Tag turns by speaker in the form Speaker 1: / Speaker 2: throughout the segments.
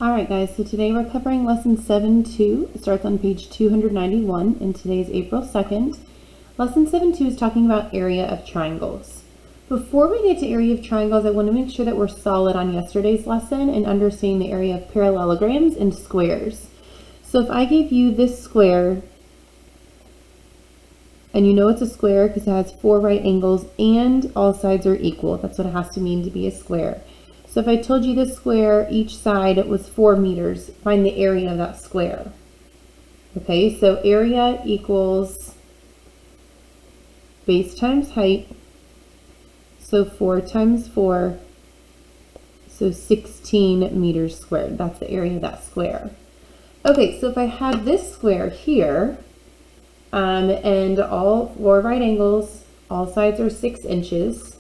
Speaker 1: Alright guys, so today we're covering lesson 7.2. It starts on page 291 and today's April 2nd. Lesson 7.2 is talking about area of triangles. Before we get to area of triangles, I want to make sure that we're solid on yesterday's lesson and understanding the area of parallelograms and squares. So if I gave you this square, and you know it's a square because it has 4 right angles and all sides are equal. That's what it has to mean to be a square. So if I told you this square, each side it was 4 meters, find the area of that square. Okay, so area equals base times height. So 4 times 4, so 16 meters squared. That's the area of that square. Okay, so if I had this square here, and all 4 right angles, all sides are 6 inches,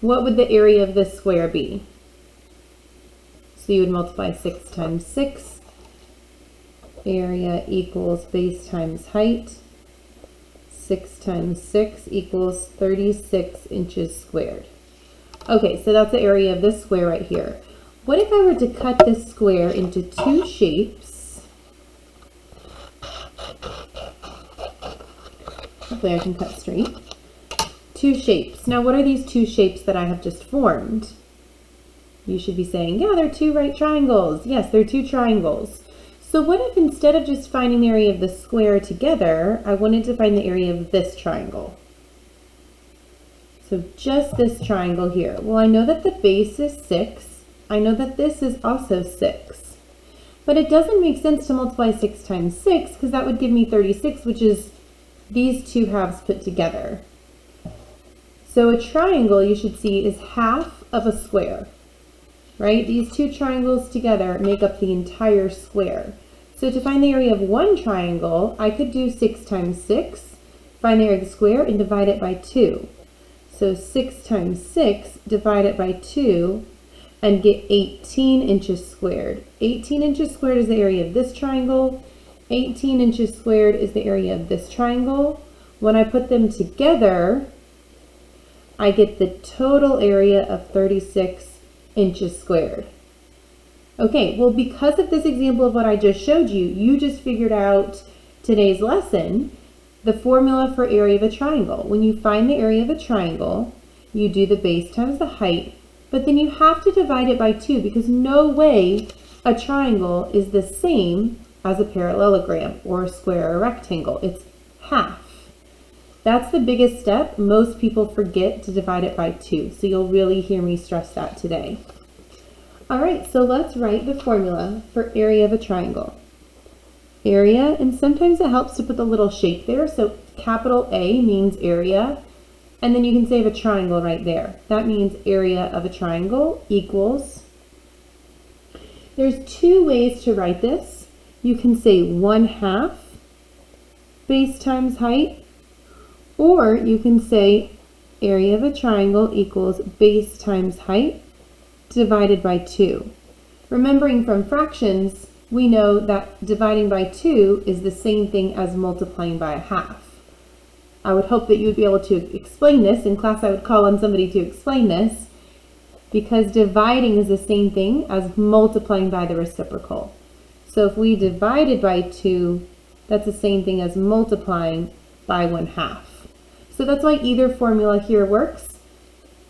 Speaker 1: what would the area of this square be? So you would multiply 6 times 6. Area equals base times height. 6 times 6 equals 36 inches squared. Okay, so that's the area of this square right here. What if I were to cut this square into 2 shapes? Hopefully I can cut straight. 2 shapes. Now what are these 2 shapes that I have just formed? You should be saying, yeah, they're 2 right triangles. Yes, they're 2 triangles. So what if instead of just finding the area of the square together, I wanted to find the area of this triangle? So just this triangle here. Well, I know that the base is 6. I know that this is also 6. But it doesn't make sense to multiply 6 times 6 because that would give me 36, which is these 2 halves put together. So a triangle, you should see, is half of a square, right? These 2 triangles together make up the entire square. So to find the area of one triangle, I could do 6 times 6, find the area of the square, and divide it by 2. So 6 times 6, divide it by 2, and get 18 inches squared. 18 inches squared is the area of this triangle. 18 inches squared is the area of this triangle. When I put them together, I get the total area of 36 inches squared. Okay, well, because of this example of what I just showed you, you just figured out today's lesson, the formula for area of a triangle. When you find the area of a triangle, you do the base times the height, but then you have to divide it by 2 because no way a triangle is the same as a parallelogram or a square or a rectangle. It's half. That's the biggest step. Most people forget to divide it by 2, so you'll really hear me stress that today. All right, so let's write the formula for area of a triangle. Area, and sometimes it helps to put the little shape there, so capital A means area, and then you can say of a triangle right there. That means area of a triangle equals, there's 2 ways to write this. You can say 1/2 base times height, or you can say area of a triangle equals base times height divided by 2. Remembering from fractions, we know that dividing by 2 is the same thing as multiplying by 1/2. I would hope that you would be able to explain this. In class, I would call on somebody to explain this because dividing is the same thing as multiplying by the reciprocal. So if we divided by 2, that's the same thing as multiplying by 1/2. So that's why either formula here works.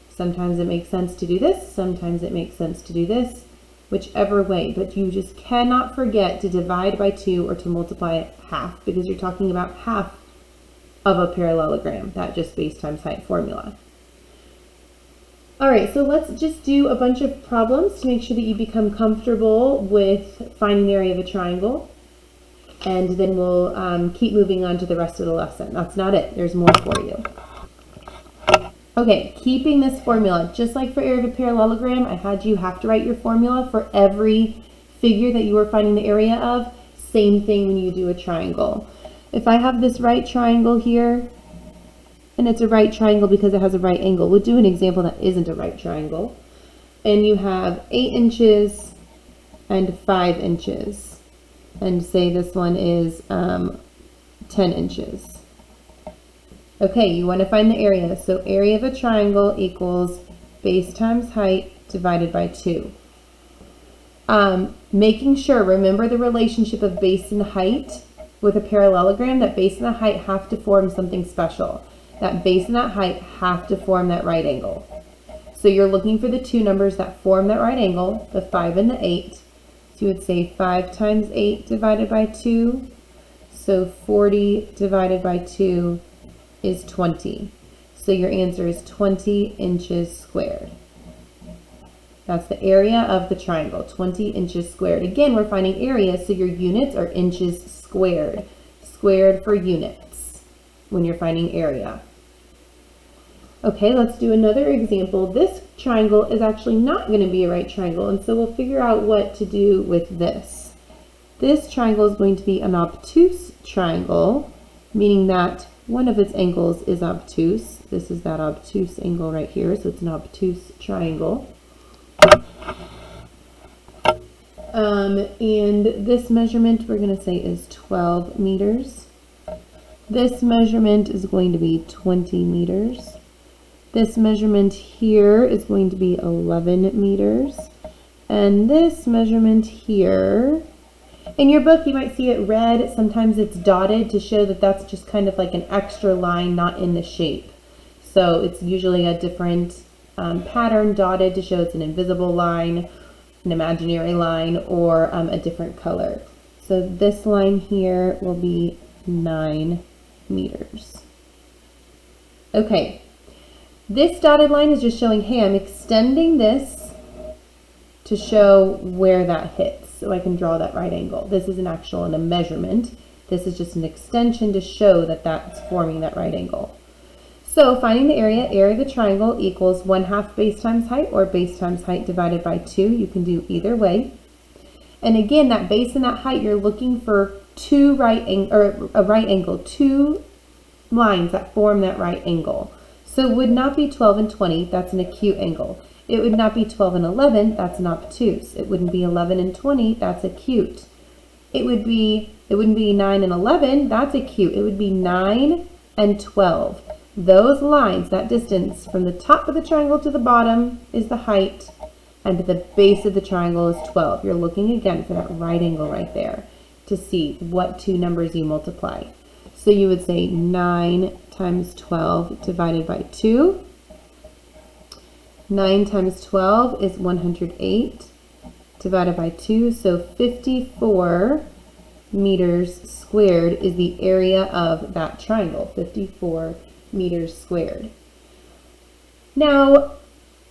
Speaker 1: Sometimes it makes sense to do this, sometimes it makes sense to do this, whichever way, but you just cannot forget to divide by 2 or to multiply 1/2 because you're talking about half of a parallelogram, that just base times height formula. All right, so let's just do a bunch of problems to make sure that you become comfortable with finding the area of a triangle. And then we'll keep moving on to the rest of the lesson. That's not it. There's more for you. Okay, keeping this formula, just like for area of a parallelogram, I had you have to write your formula for every figure that you are finding the area of. Same thing when you do a triangle. If I have this right triangle here, and it's a right triangle because it has a right angle, we'll do an example that isn't a right triangle. And you have 8 inches and 5 inches. And say this one is 10 inches. Okay, you want to find the area. So area of a triangle equals base times height divided by 2. Making sure, remember the relationship of base and height with a parallelogram, that base and the height have to form something special. That base and that height have to form that right angle. So you're looking for the two numbers that form that right angle, the 5 and the 8. So you would say 5 times 8 divided by 2. So 40 divided by 2 is 20. So your answer is 20 inches squared. That's the area of the triangle, 20 inches squared. Again, we're finding area, so your units are inches squared. Squared for units when you're finding area. Okay, let's do another example. This triangle is actually not going to be a right triangle, and so we'll figure out what to do with this. This triangle is going to be an obtuse triangle, meaning that one of its angles is obtuse. This is that obtuse angle right here, so it's an obtuse triangle. And this measurement we're going to say is 12 meters. This measurement is going to be 20 meters. This measurement here is going to be 11 meters. And this measurement here, in your book you might see it red, sometimes it's dotted to show that that's just kind of like an extra line not in the shape. So it's usually a different pattern dotted to show it's an invisible line, an imaginary line, or a different color. So this line here will be 9 meters. Okay, this dotted line is just showing, hey, I'm extending this to show where that hits, so I can draw that right angle. This isn't actual a measurement. This is just an extension to show that that's forming that right angle. So finding the area of the triangle equals 1/2 base times height, or base times height divided by 2. You can do either way. And again, that base and that height, you're looking for two right angle, two lines that form that right angle. So it would not be 12 and 20, that's an acute angle. It would not be 12 and 11, that's an obtuse. It wouldn't be 11 and 20, that's acute. It wouldn't be 9 and 11, that's acute. It would be 9 and 12. Those lines, that distance from the top of the triangle to the bottom is the height, and the base of the triangle is 12. You're looking again for that right angle right there to see what two numbers you multiply. So you would say 9 times 12 divided by 2. 9 times 12 is 108 divided by 2, so 54 meters squared is the area of that triangle, 54 meters squared. Now,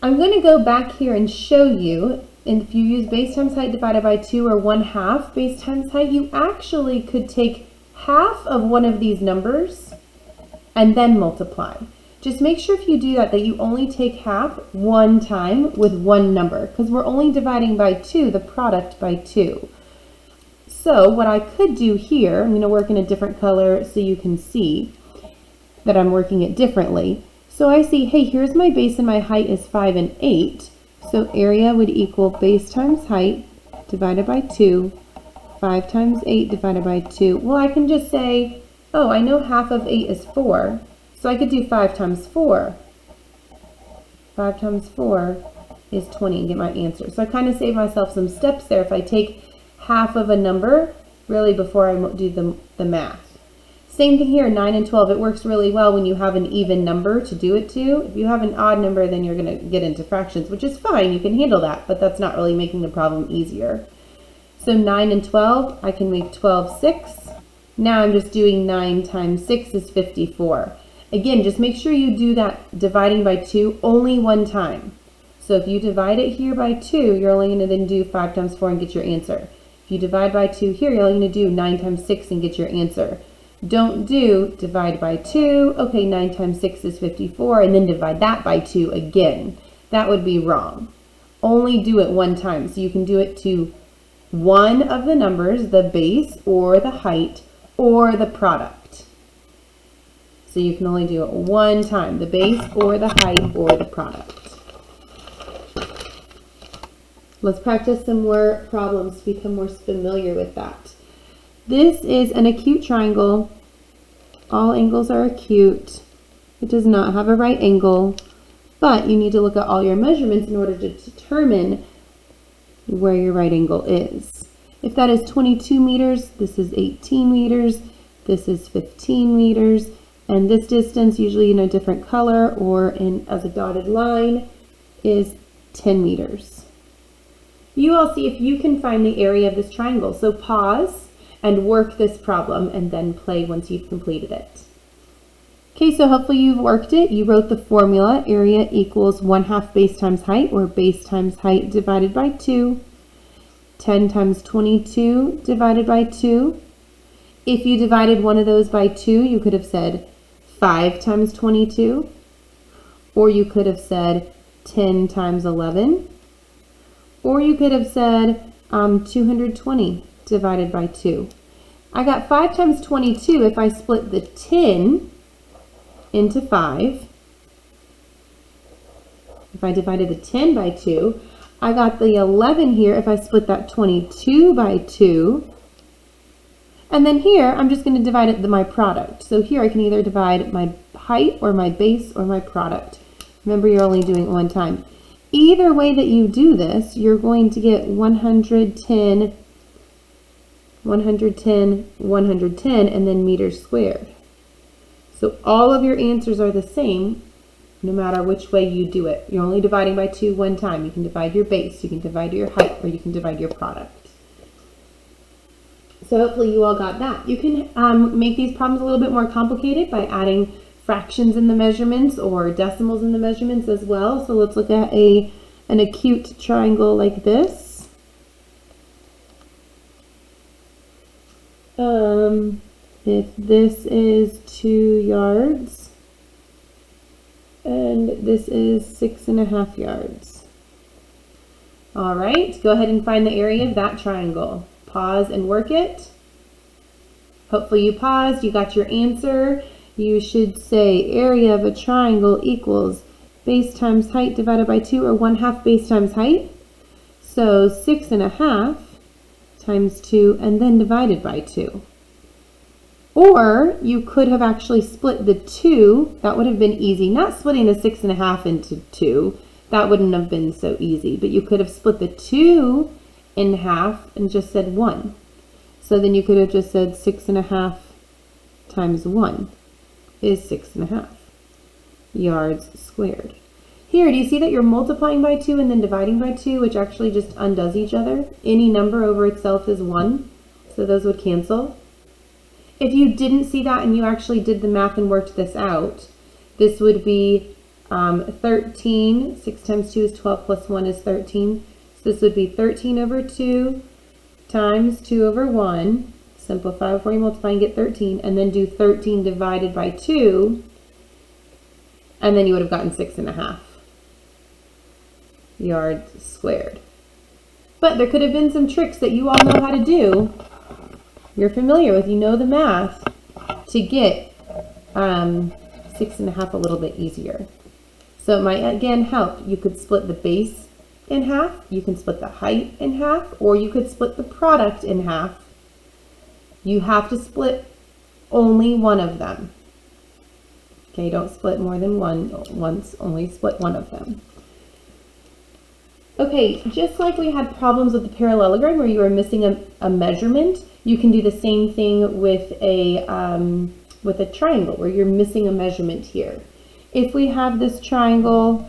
Speaker 1: I'm going to go back here and show you, and if you use base times height divided by 2 or 1/2 base times height, you actually could take half of one of these numbers and then multiply. Just make sure if you do that you only take half one time with one number, because we're only dividing by 2, the product by 2. So what I could do here, I'm going to work in a different color so you can see that I'm working it differently. So I see, hey, here's my base and my height is 5 and 8. So area would equal base times height divided by 2. 5 times 8 divided by 2. Well, I can just say, oh, I know half of 8 is 4. So I could do 5 times 4. 5 times 4 is 20 and get my answer. So I kind of save myself some steps there if I take half of a number really before I do the math. Same thing here, 9 and 12. It works really well when you have an even number to do it to. If you have an odd number, then you're going to get into fractions, which is fine. You can handle that, but that's not really making the problem easier. So 9 and 12, I can make 12 6. Now I'm just doing 9 times 6 is 54. Again, just make sure you do that dividing by 2 only one time. So if you divide it here by 2, you're only going to then do 5 times 4 and get your answer. If you divide by 2 here, you're only going to do 9 times 6 and get your answer. Don't do divide by 2, okay, 9 times 6 is 54, and then divide that by 2 again. That would be wrong. Only do it one time. So you can do it to one of the numbers, the base or the height or the product. So you can only do it one time, the base or the height or the product. Let's practice some more problems to become more familiar with that. This is an acute triangle. All angles are acute. It does not have a right angle, but you need to look at all your measurements in order to determine where your right angle is. If that is 22 meters, this is 18 meters, this is 15 meters, and this distance, usually in a different color or as a dotted line, is 10 meters. You all see if you can find the area of this triangle. So pause and work this problem and then play once you've completed it. Okay, so hopefully you've worked it. You wrote the formula, area equals 1/2 base times height, or base times height divided by 2. 10 times 22 divided by 2. If you divided one of those by 2, you could have said 5 times 22, or you could have said 10 times 11, or you could have said 220 divided by 2. I got 5 times 22 if I split the 10 into 5. If I divided the 10 by 2, I got the 11 here if I split that 22 by 2. And then here, I'm just going to divide it my product. So here I can either divide my height or my base or my product. Remember, you're only doing it one time. Either way that you do this, you're going to get 110, 110, 110, and then meters squared. So all of your answers are the same, no matter which way you do it. You're only dividing by 2 one time. You can divide your base, you can divide your height, or you can divide your product. So hopefully you all got that. You can make these problems a little bit more complicated by adding fractions in the measurements or decimals in the measurements as well. So let's look at an acute triangle like this. If this is 2 yards and this is 6.5 yards. All right, go ahead and find the area of that triangle. Pause and work it. Hopefully you paused, you got your answer. You should say area of a triangle equals base times height divided by 2, or 1/2 base times height. So 6.5 times 2 and then divided by 2. Or you could have actually split the 2. That would have been easy. Not splitting the 6.5 into 2. That wouldn't have been so easy. But you could have split the 2 in half and just said 1. So then you could have just said 6.5 times 1 is 6.5 yards squared. Here, do you see that you're multiplying by 2 and then dividing by 2, which actually just undoes each other? Any number over itself is 1, so those would cancel. If you didn't see that and you actually did the math and worked this out, this would be 13. 6 times 2 is 12 plus 1 is 13. So this would be 13 over 2 times 2 over 1. Simplify before you multiply and get 13, and then do 13 divided by 2, and then you would have gotten 6.5 yards squared. But there could have been some tricks that you all know how to do. You're familiar with, you know the math, to get 6.5 a little bit easier. So it might again help. You could split the base in half, you can split the height in half, or you could split the product in half. You have to split only one of them. Okay, don't split more than once, only split one of them. Okay, just like we had problems with the parallelogram where you were missing a measurement, you can do the same thing with a triangle where you're missing a measurement here. If we have this triangle,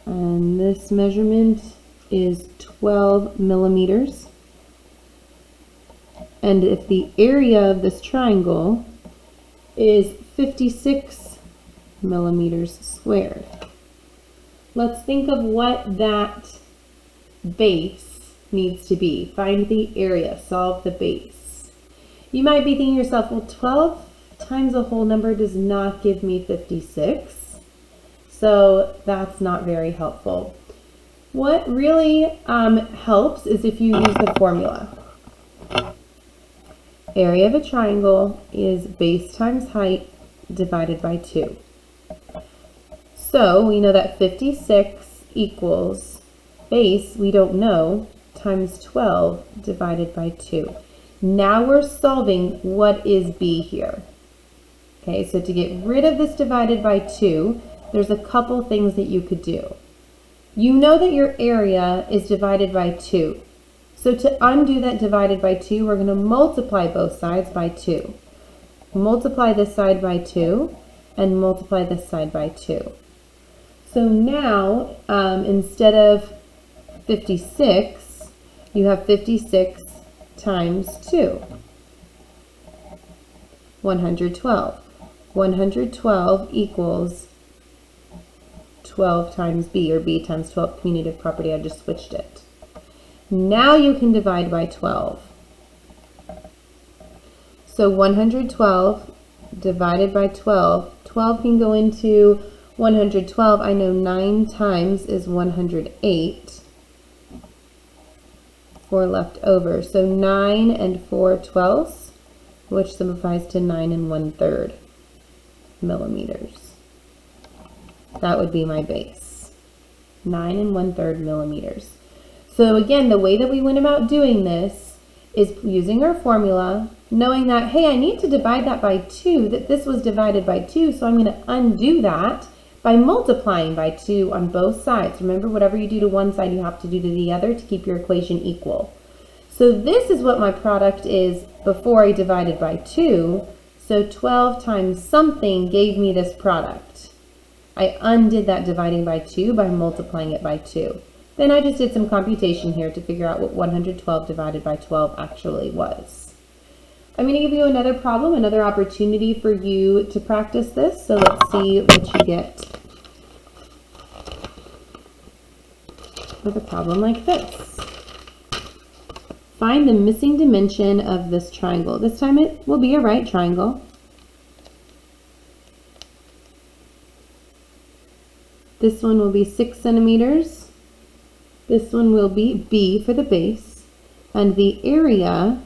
Speaker 1: and this measurement is 12 millimeters, and if the area of this triangle is 56 millimeters squared, let's think of what that base needs to be. Find the area, solve the base. You might be thinking to yourself, well, 12 times a whole number does not give me 56. So that's not very helpful. What really helps is if you use the formula. Area of a triangle is base times height divided by 2. So we know that 56 equals base, we don't know, times 12 divided by 2. Now we're solving what is b here. Okay, so to get rid of this divided by 2, there's a couple things that you could do. You know that your area is divided by 2. So to undo that divided by 2, we're going to multiply both sides by 2. Multiply this side by 2 and multiply this side by 2. So now, instead of 56, you have 56 times 2. 112. 112 equals 12 times b, or b times 12, commutative property. I just switched it. Now you can divide by 12. So 112 divided by 12. 12 can go into 112. I know 9 times is 108. 4 left over. So 9 and 4/12, which simplifies to 9 1/3 millimeters. That would be my base. 9 1/3 millimeters. So again, the way that we went about doing this is using our formula, knowing that, hey, I need to divide that by 2, that this was divided by 2, so I'm going to undo that by multiplying by 2 on both sides. Remember, whatever you do to one side, you have to do to the other to keep your equation equal. So this is what my product is before I divided by 2. So 12 times something gave me this product. I undid that dividing by 2 by multiplying it by 2. Then I just did some computation here to figure out what 112 divided by 12 actually was. I'm going to give you another problem, another opportunity for you to practice this. So let's see what you get with a problem like this. Find the missing dimension of this triangle. This time it will be a right triangle. This one will be 6 centimeters. This one will be B for the base, and the area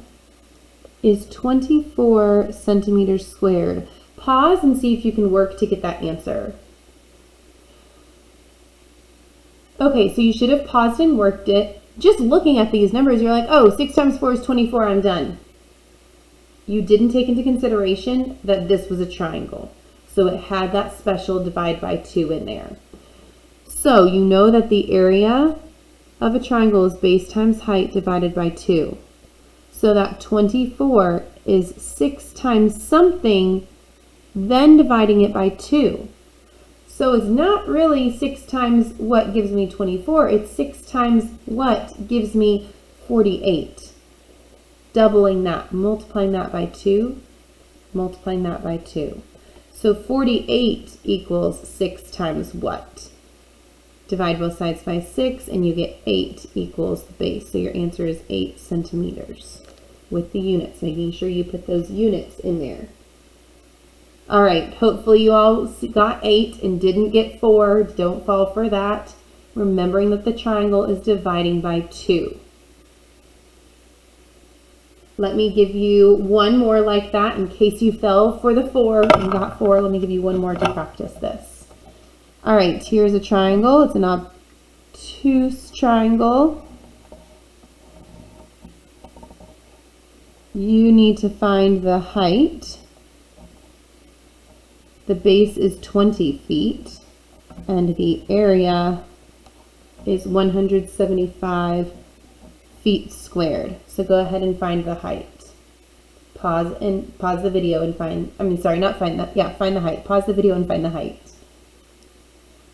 Speaker 1: is 24 centimeters squared. Pause and see if you can work to get that answer. Okay, so you should have paused and worked it. Just looking at these numbers, you're like, oh, 6 times 4 is 24, I'm done. You didn't take into consideration that this was a triangle. So it had that special divide by 2 in there. So you know that the area of a triangle is base times height divided by 2. So that 24 is 6 times something, then dividing it by 2. So it's not really 6 times what gives me 24, it's 6 times what gives me 48. Doubling that, multiplying that by 2, multiplying that by 2. So 48 equals 6 times what? Divide both sides by 6 and you get 8 equals the base. So your answer is 8 centimeters with the units, making sure you put those units in there. All right, hopefully you all got 8 and didn't get 4. Don't fall for that. Remembering that the triangle is dividing by 2. Let me give you one more like that in case you fell for the 4 and got 4. Let me give you one more to practice this. All right, here's a triangle. It's an obtuse triangle. You need to find the height. The base is 20 feet, and the area is 175 feet squared. So go ahead and find the height. Pause the video and find the height. Pause the video and find the height.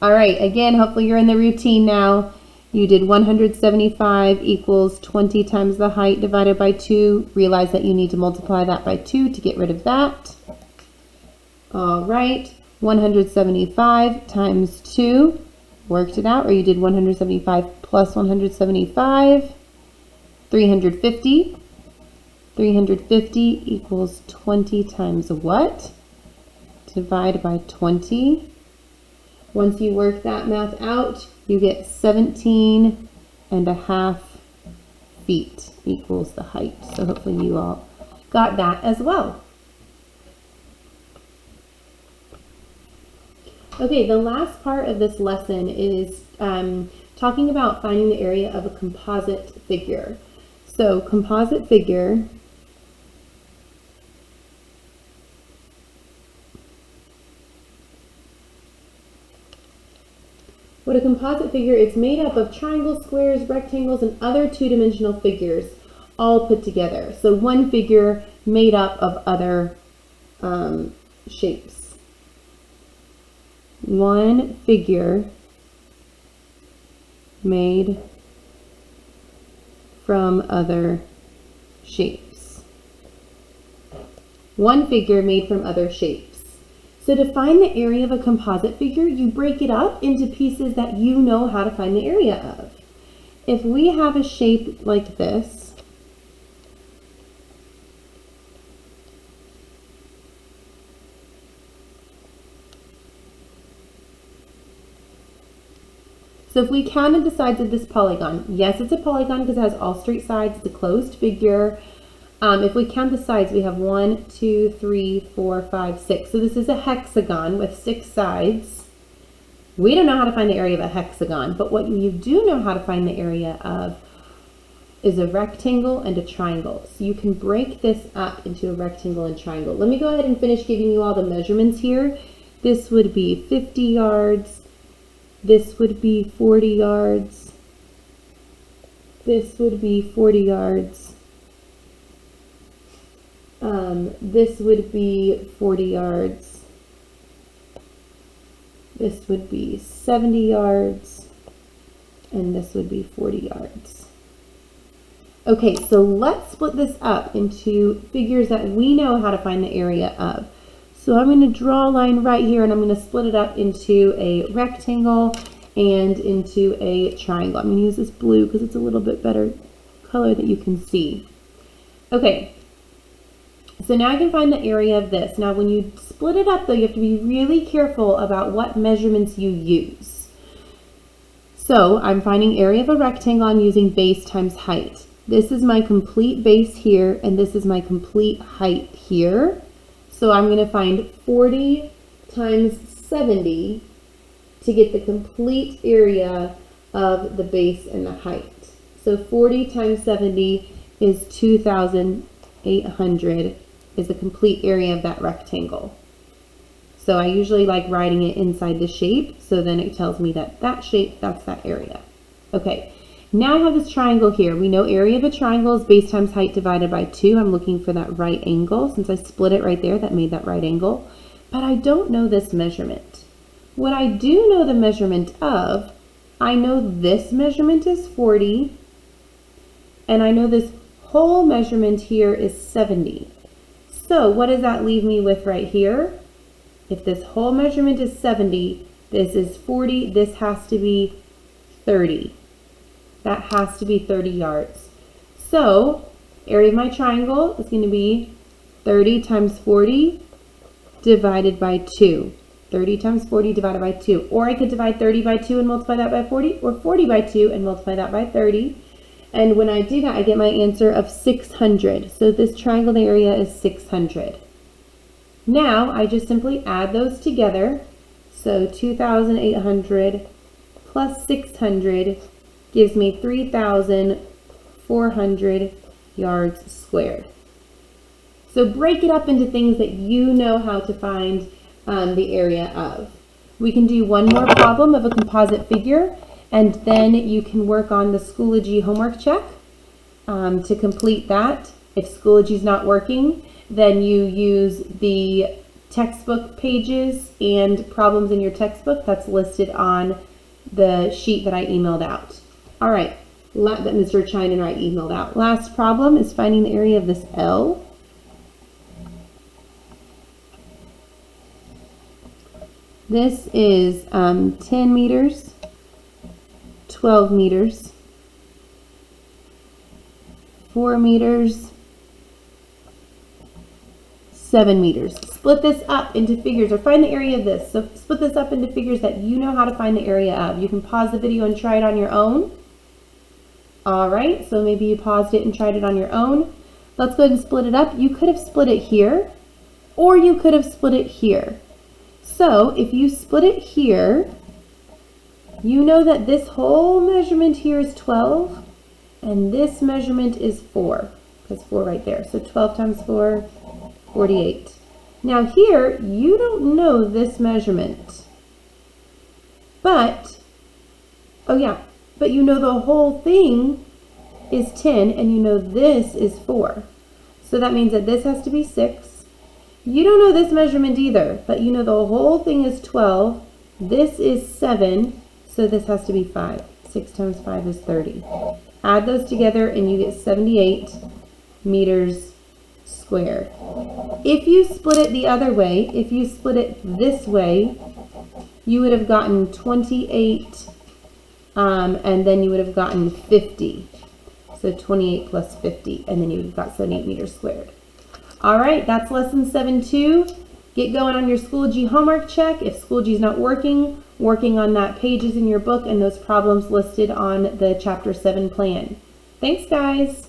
Speaker 1: All right, again, hopefully you're in the routine now. You did 175 equals 20 times the height divided by 2. Realize that you need to multiply that by 2 to get rid of that. All right, 175 times 2. Worked it out, or you did 175 plus 175. 350. 350 equals 20 times what? Divide by 20. Once you work that math out, you get 17.5 feet equals the height. So hopefully you all got that as well. Okay, the last part of this lesson is talking about finding the area of a composite figure. So composite figure What a composite figure is made up of triangles, squares, rectangles, and other two-dimensional figures all put together. So one figure made up of other shapes. One figure made from other shapes. One figure made from other shapes. So to find the area of a composite figure, you break it up into pieces that you know how to find the area of. If we have a shape like this, so if we counted the sides of this polygon, yes, it's a polygon because it has all straight sides, it's a closed figure. If we count the sides, we have 1, 2, 3, 4, 5, 6. So this is a hexagon with 6 sides. We don't know how to find the area of a hexagon, but what you do know how to find the area of is a rectangle and a triangle. So you can break this up into a rectangle and triangle. Let me go ahead and finish giving you all the measurements here. This would be 50 yards. This would be 40 yards. This would be 40 yards. This would be 40 yards. This would be 70 yards. And this would be 40 yards. Okay, so let's split this up into figures that we know how to find the area of. So I'm going to draw a line right here and I'm going to split it up into a rectangle and into a triangle. I'm going to use this blue because it's a little bit better color that you can see. Okay. So now I can find the area of this. Now when you split it up though, you have to be really careful about what measurements you use. So I'm finding area of a rectangle, I'm using base times height. This is my complete base here and this is my complete height here. So I'm going to find 40 times 70 to get the complete area of the base and the height. So 40 times 70 is 2,800 is the complete area of that rectangle. So I usually like writing it inside the shape, so then it tells me that that shape, that's that area. Okay, now I have this triangle here. We know area of a triangle is base times height divided by 2. I'm looking for that right angle. Since I split it right there, that made that right angle. But I don't know this measurement. What I do know the measurement of, I know this measurement is 40, and I know this whole measurement here is 70. So what does that leave me with right here? If this whole measurement is 70, this is 40, this has to be 30. That has to be 30 yards. So area of my triangle is going to be 30 times 40 divided by 2. 30 times 40 divided by 2. Or I could divide 30 by 2 and multiply that by 40, or 40 by 2 and multiply that by 30. And when I do that, I get my answer of 600. So this triangle area is 600. Now I just simply add those together. So 2,800 plus 600 gives me 3,400 yards squared. So break it up into things that you know how to find the area of. We can do one more problem of a composite figure, and then you can work on the Schoology homework check to complete that. If Schoology is not working, then you use the textbook pages and problems in your textbook that's listed on the sheet that I emailed out. All right, that Mr. Chine and I emailed out. Last problem is finding the area of this L. This is 10 meters, 12 meters, 4 meters, 7 meters. Split this up into figures, or find the area of this. So split this up into figures that you know how to find the area of. You can pause the video and try it on your own. All right, so maybe you paused it and tried it on your own. Let's go ahead and split it up. You could have split it here, or you could have split it here. So if you split it here, you know that this whole measurement here is 12, and this measurement is 4, because 4 right there. So 12 times 4, 48. Now here, you don't know this measurement, but Oh yeah, but you know the whole thing is 10 and you know this is 4. So that means that this has to be 6. You don't know this measurement either, but you know the whole thing is 12. This is 7, so this has to be 5. 6 times 5 is 30. Add those together and you get 78 meters squared. If you split it the other way, if you split it this way, you would have gotten 28, and then you would have gotten 50. So 28 plus 50, and then you've got 78 meters squared. All right, that's lesson 7-2. Get going on your School G homework check. If School G is not working on that pages in your book and those problems listed on the Chapter 7 plan. Thanks, guys.